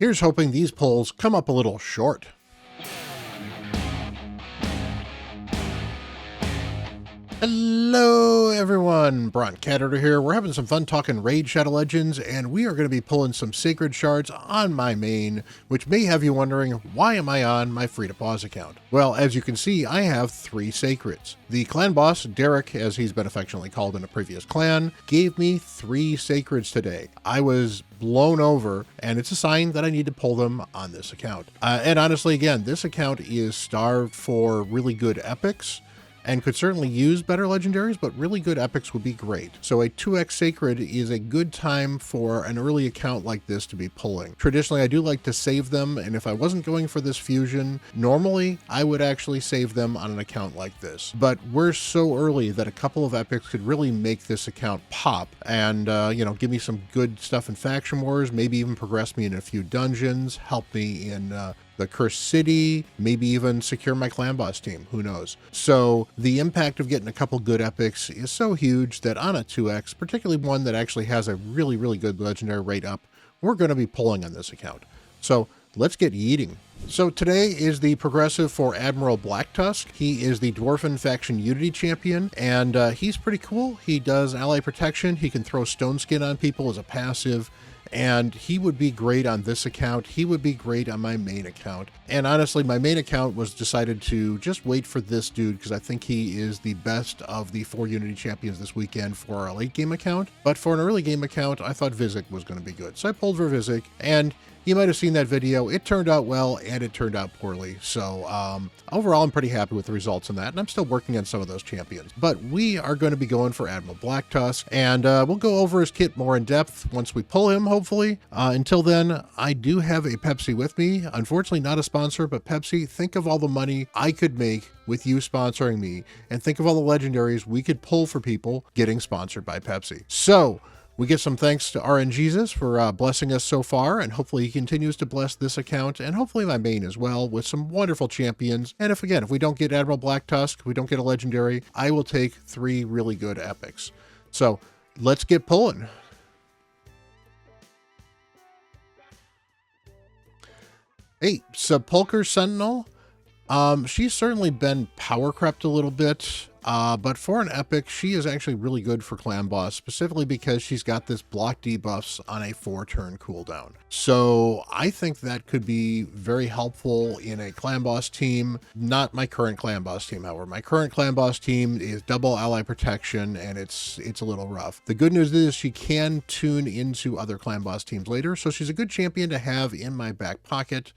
Here's hoping these pulls come up a little short. Hello everyone, Bront, CatHerder here. We're having some fun talking Raid Shadow Legends, and we are going to be pulling some sacred shards on my main, which may have you wondering, why am I on my free-to-pause account? Well, as you can see, I have 3 sacreds. The clan boss, Derek, as he's been affectionately called in a previous clan, gave me 3 sacreds today. I was blown over, and it's a sign that I need to pull them on this account. And honestly, again, this account is starved for really good epics, and could certainly use better legendaries, but really good epics would be great. So a 2x Sacred is a good time for an early account like this to be pulling. Traditionally, I do like to save them, and if I wasn't going for this fusion, normally I would actually save them on an account like this. But we're so early that a couple of epics could really make this account pop and, give me some good stuff in Faction Wars, maybe even progress me in a few dungeons, help me in the Cursed City, maybe even secure my clan boss team, who knows. So the impact of getting a couple good epics is so huge that on a 2x, particularly one that actually has a really, really good legendary rate up, we're going to be pulling on this account. So let's get yeeting. So today is the progressive for Admiral Blacktusk. He is the Dwarfen faction Unity champion, and he's pretty cool. He does ally protection. He can throw Stone Skin on people as a passive, and he would be great on this account. He would be great on my main account. And honestly, my main account was decided to just wait for this dude because I think he is the best of the 4 Unity champions this weekend for our late game account. But for an early game account, I thought Vizic was going to be good. So I pulled for Vizic, and you might have seen that video. It turned out well, and it turned out poorly. So overall, I'm pretty happy with the results in that, and I'm still working on some of those champions. But we are going to be going for Admiral Blacktusk, and we'll go over his kit more in depth once we pull him, hopefully. Until then, I do have a Pepsi with me. Unfortunately, not a sponsor, but Pepsi, think of all the money I could make with you sponsoring me, and think of all the legendaries we could pull for people getting sponsored by Pepsi. So we give some thanks to RNGesus for blessing us so far, and hopefully he continues to bless this account, and hopefully my main as well, with some wonderful champions. And if we don't get Admiral Blacktusk, if we don't get a legendary, I will take 3 really good epics. So let's get pulling. Hey, Sepulchre Sentinel. She's certainly been power crept a little bit, but for an epic, she is actually really good for clan boss, specifically because she's got this block debuffs on a 4-turn cooldown. So I think that could be very helpful in a clan boss team. Not my current clan boss team, however. My current clan boss team is double ally protection, and it's a little rough. The good news is she can tune into other clan boss teams later, so she's a good champion to have in my back pocket.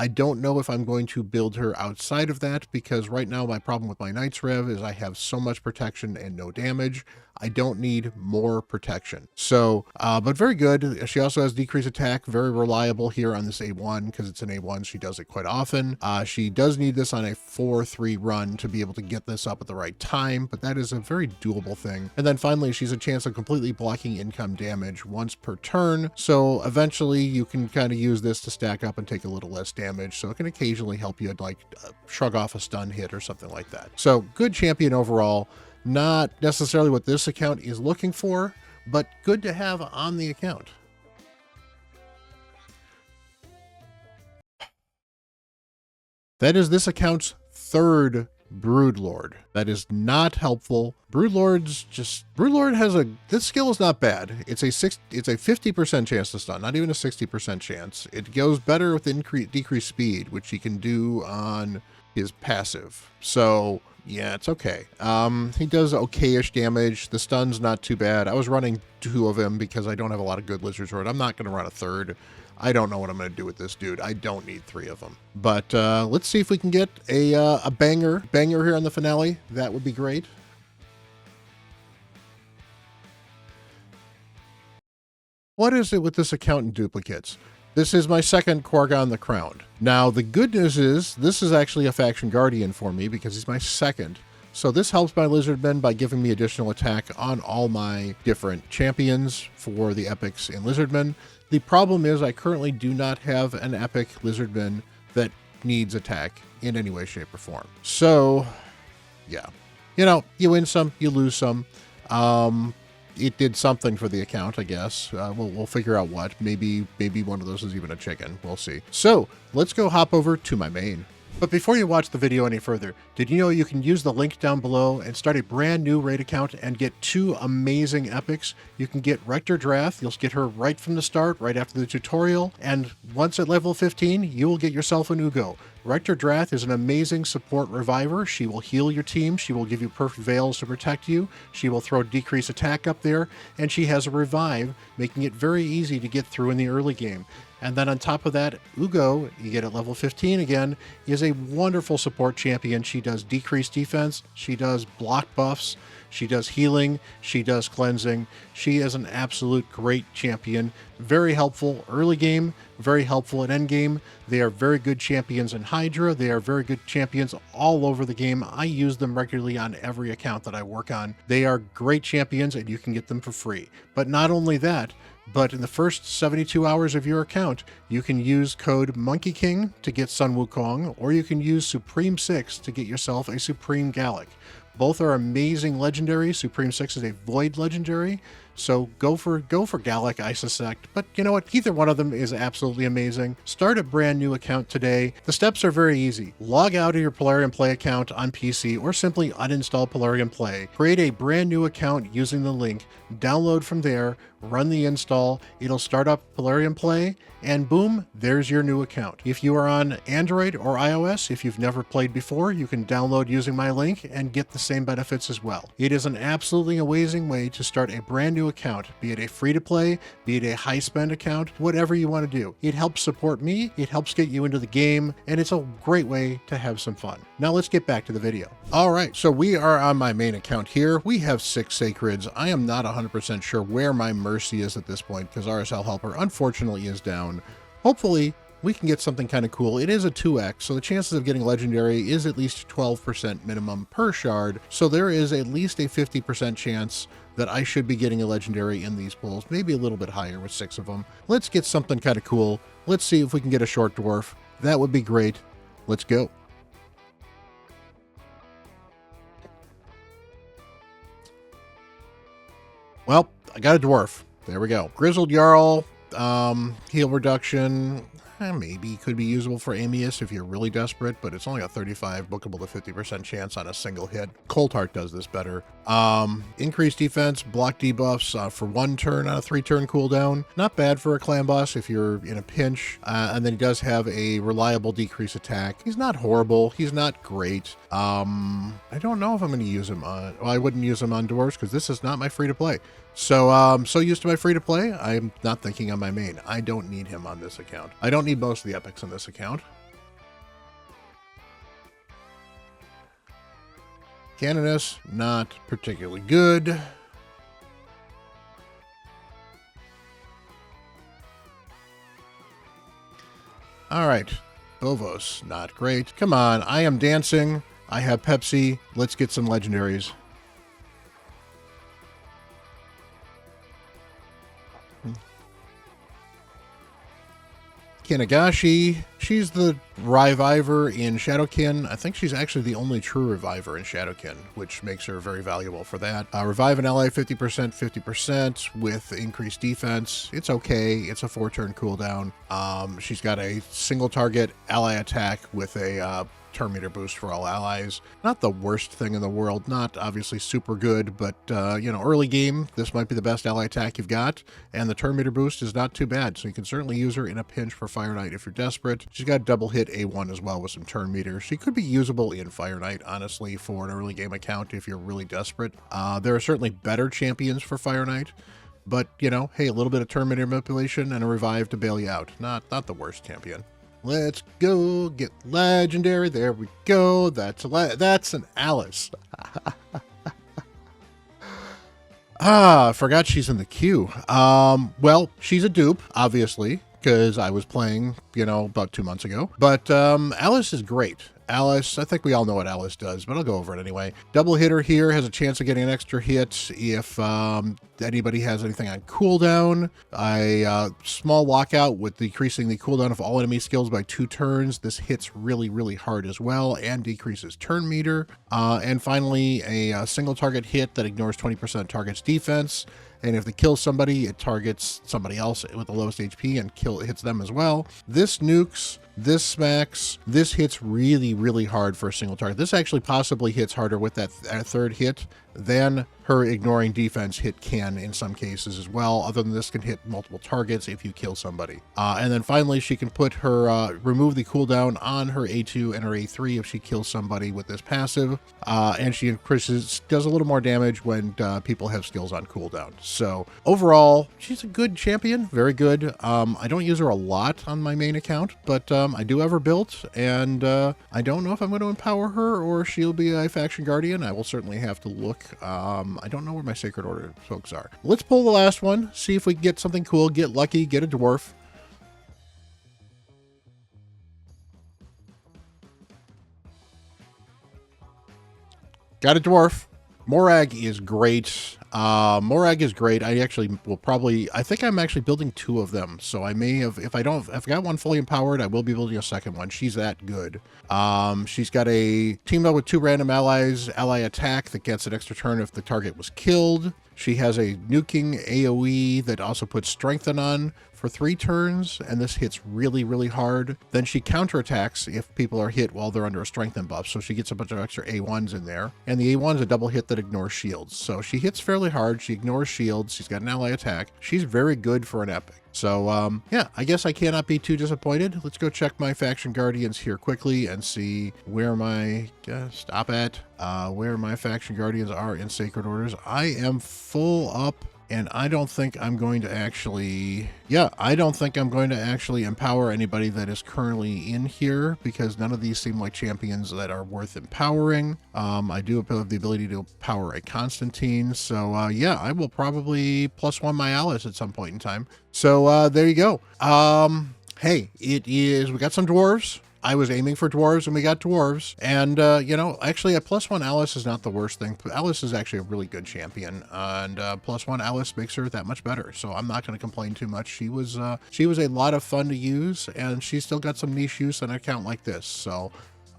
I don't know if I'm going to build her outside of that, because right now my problem with my Knights Rev is I have so much protection and no damage. I don't need more protection. So, but very good. She also has decreased attack, very reliable here on this A1, because it's an A1. She does it quite often. She does need this on a 4-3 run to be able to get this up at the right time, but that is a very doable thing. And then finally, she's a chance of completely blocking income damage once per turn. So eventually you can kind of use this to stack up and take a little less damage. So it can occasionally help you shrug off a stun hit or something like that. So good champion overall. Not necessarily what this account is looking for, but good to have on the account. That is this account's 3rd Broodlord. That is not helpful. Broodlord has this skill is not bad. It's a 50% chance to stun, not even a 60% chance. It goes better with decreased speed, which he can do on his passive. So yeah, it's okay. He does okay-ish damage. The stun's not too bad. I was running 2 of him because I don't have a lot of good Lizard Sword. I'm not going to run a 3rd. I don't know what I'm going to do with this dude. I don't need 3 of them. But let's see if we can get a banger here on the finale. That would be great. What is it with this account and duplicates? This is my 2nd Quargon the Crowned. Now, the good news is this is actually a faction guardian for me because he's my 2nd. So this helps my Lizardmen by giving me additional attack on all my different champions for the epics in Lizardmen. The problem is I currently do not have an epic Lizardman that needs attack in any way, shape, or form. So, yeah. You win some, you lose some. it did something for the account, I guess. We'll figure out what. Maybe one of those is even a chicken. We'll see. So let's go hop over to my main. But before you watch the video any further, did you know you can use the link down below and start a brand new raid account and get 2 amazing epics? You can get Rector Drath. You'll get her right from the start, right after the tutorial. And once at level 15, you will get yourself an Ugo. Rector Drath is an amazing support reviver. She will heal your team. She will give you perfect veils to protect you. She will throw decrease attack up there. And she has a revive, making it very easy to get through in the early game. And then on top of that, Ugo, you get at level 15 again, is a wonderful support champion. She does decreased defense, she does block buffs, she does healing, she does cleansing. She is an absolute great champion. Very helpful early game, very helpful at end game. They are very good champions in Hydra. They are very good champions all over the game. I use them regularly on every account that I work on. They are great champions and you can get them for free. But not only that, but in the first 72 hours of your account, you can use code Monkey King to get Sun Wukong, or you can use Supreme 6 to get yourself a Supreme Gallic. Both are amazing legendaries. Supreme 6 is a Void legendary, so go for Gallic, I suspect. But you know what? Either one of them is absolutely amazing. Start a brand new account today. The steps are very easy. Log out of your Polarium Play account on PC or simply uninstall Polarium Play. Create a brand new account using the link. Download from there. Run the install. It'll start up Polarium Play, and boom, there's your new account. If you are on Android or iOS, if you've never played before, you can download using my link and get the same benefits as well. It is an absolutely amazing way to start a brand new account, be it a free-to-play, be it a high-spend account, whatever you want to do. It helps support me, it helps get you into the game, and it's a great way to have some fun. Now let's get back to the video. All right, so we are on my main account here. We have 6 Sacreds. I am not 100% sure where my Mercy is at this point because RSL Helper unfortunately is down. Hopefully we can get something kind of cool. It is a 2x, so the chances of getting legendary is at least 12% minimum per shard. So there is at least a 50% chance that I should be getting a legendary in these pulls, maybe a little bit higher with 6 of them. Let's get something kind of cool. Let's see if we can get a short dwarf. That would be great. Let's go. Well, I got a dwarf. There we go. Grizzled Jarl, heal reduction, maybe could be usable for Amius if you're really desperate, but it's only a 35 bookable to 50% chance on a single hit. Cold Heart does this better. Increased defense, block debuffs for 1 turn on a 3-turn cooldown. Not bad for a clan boss if you're in a pinch. And then he does have a reliable decrease attack. He's not horrible. He's not great. I don't know if I'm going to use him on... Well, I wouldn't use him on dwarves because this is not my free-to-play. So, so used to my free-to-play, I'm not thinking on my main. I don't need him on this account. I don't need most of the epics on this account. Canoness, not particularly good. All right, Bovos, not great. Come on, I am dancing. I have Pepsi. Let's get some legendaries. Kinagashi, she's the reviver in Shadowkin. I think she's actually the only true reviver in Shadowkin, which makes her very valuable for that. Revive an ally 50% with increased defense. It's okay. It's a 4-turn cooldown. She's got a single target ally attack with a turn meter boost for all allies. Not the worst thing in the world, not obviously super good, but you know, early game, this might be the best ally attack you've got, and the turn meter boost is not too bad, so you can certainly use her in a pinch for Fire Knight if you're desperate. She's got double hit A1 as well with some turn meter. She could be usable in Fire Knight, honestly, for an early game account if you're really desperate. There are certainly better champions for Fire Knight, but, you know, hey, a little bit of turn meter manipulation and a revive to bail you out. Not the worst champion. Let's go get legendary. There we go. That's an Alice. I forgot she's in the queue. Well, she's a dupe, obviously, because I was playing, you know, about 2 months ago. But Alice is great. Alice, I think we all know what Alice does, but I'll go over it anyway. Double hitter here has a chance of getting an extra hit if anybody has anything on cooldown. A small lockout with decreasing the cooldown of all enemy skills by 2 turns. This hits really, really hard as well and decreases turn meter. And finally, a single target hit that ignores 20% of target's defense. And if they kill somebody, it targets somebody else with the lowest HP and hits them as well. This nukes, this smacks, this hits really, really hard for a single target. This actually possibly hits harder with that third hit than her ignoring defense hit can in some cases as well. Other than this, can hit multiple targets if you kill somebody. And then finally, she can put her, remove the cooldown on her A2 and her A3 if she kills somebody with this passive. And she does a little more damage when people have skills on cooldown. So overall, she's a good champion, very good. I don't use her a lot on my main account, but I do have her built, and I don't know if I'm going to empower her or she'll be a faction guardian. I will certainly have to look. I don't know where my Sacred Order folks are. Let's pull the last one, see if we can get something cool, get lucky, get a dwarf. Got a dwarf. Morag is great. Morag is great. I actually will probably, I think I'm actually building 2 of them. So I may have, if I got one fully empowered, I will be building a second one. She's that good. She's got a team up with 2 random allies, ally attack that gets an extra turn if the target was killed. She has a nuking AoE that also puts strengthen on for 3 turns, and this hits really, really hard. Then she counterattacks if people are hit while they're under a strengthen buff, so she gets a bunch of extra A1s in there. And the A1's a double hit that ignores shields. So she hits fairly hard, she ignores shields, she's got an ally attack. She's very good for an epic. So, yeah, I guess I cannot be too disappointed. Let's go check my faction guardians here quickly and see where my, where my faction guardians are in Sacred Orders. I am full up, and I don't think I'm going to actually, I don't think I'm going to actually empower anybody that is currently in here, because none of these seem like champions that are worth empowering. I do have the ability to power a Constantine, so yeah, I will probably +1 my Alice at some point in time. So there you go. Hey, we got some dwarves. I was aiming for dwarves and we got dwarves. And, you know, actually a +1 Alice is not the worst thing. Alice is actually a really good champion, and +1 Alice makes her that much better. So I'm not going to complain too much. She was a lot of fun to use, and she's still got some niche use on an account like this. So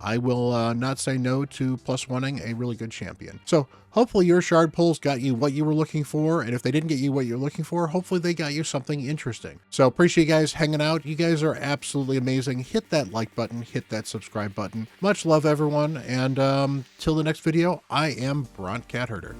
I will not say no to +1ing a really good champion. So hopefully your shard pulls got you what you were looking for. And if they didn't get you what you're looking for, hopefully they got you something interesting. So appreciate you guys hanging out. You guys are absolutely amazing. Hit that like button, hit that subscribe button. Much love, everyone. And till the next video, I am Bront CatHerder.